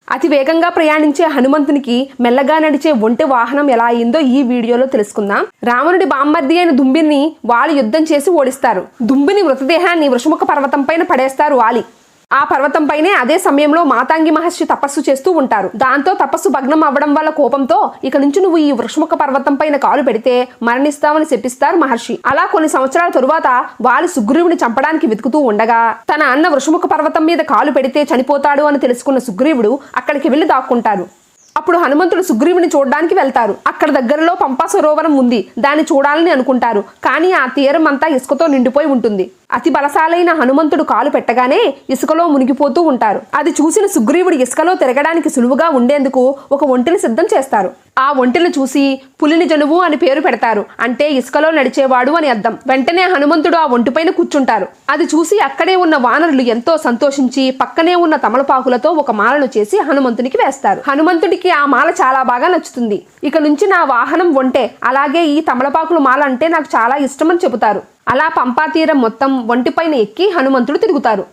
అతి వేగంగా ప్రయాణించే హనుమంతునికి మెల్లగా నడిచే ఒంటె వాహనం ఎలా అయిందో ఈ వీడియోలో తెలుసుకుందాం. రావణుడి బామ్మర్ది అయిన దుంబిని వాలి యుద్ధం చేసి ఓడిస్తారు. దుంబిని మృతదేహాన్ని వృషముఖ పర్వతం పైన పడేస్తారు వాలి. ఆ పర్వతం పైనే అదే సమయంలో మాతంగి మహర్షి తపస్సు చేస్తూ ఉంటారు. దాంతో తపస్సు భగ్నం అవ్వడం వల్ల కోపంతో ఇక నుంచి నువ్వు ఈ వృషముఖ పర్వతం పైన కాలు పెడితే మరణిస్తావని శపిస్తారు మహర్షి. అలా కొన్ని సంవత్సరాల తరువాత వాలి సుగ్రీవుని చంపడానికి వెతుకుతూ ఉండగా తన అన్న వృషముఖ పర్వతం మీద కాలు పెడితే చనిపోతాడు అని తెలుసుకున్న సుగ్రీవుడు అక్కడికి వెళ్లి దాక్కుంటారు. అప్పుడు హనుమంతుడు సుగ్రీవుని చూడడానికి వెళ్తారు. అక్కడ దగ్గరలో పంపా సరోవరం ఉంది. దాన్ని చూడాలని అనుకుంటారు. కానీ ఆ తీరం అంతా ఇసుకతో నిండిపోయి ఉంటుంది. అతి బలశాలైన హనుమంతుడు కాలు పెట్టగానే ఇసుకలో మునిగిపోతూ ఉంటారు. అది చూసిన సుగ్రీవుడు ఇసుకలో తిరగడానికి సులువుగా ఉండేందుకు ఒక ఒంటెని సిద్ధం చేస్తారు. ఆ ఒంటెను చూసి పులిని జనువు అని పేరు పెడతారు. అంటే ఇసుకలో నడిచేవాడు అని అర్థం. వెంటనే హనుమంతుడు ఆ ఒంటిపైన కూర్చుంటారు. అది చూసి అక్కడే ఉన్న వానరులు ఎంతో సంతోషించి పక్కనే ఉన్న తమలపాకులతో ఒక మాలను చేసి హనుమంతునికి వేస్తారు. హనుమంతుడికి ఆ మాల చాలా బాగా నచ్చుతుంది. ఇక నుంచి నా వాహనం ఒంటె, అలాగే ఈ తమలపాకుల మాల అంటే నాకు చాలా ఇష్టమని చెబుతారు. అలా పంపా తీరం మొత్తం ఒంటిపైన ఎక్కి హనుమంతుడు తిరుగుతారు.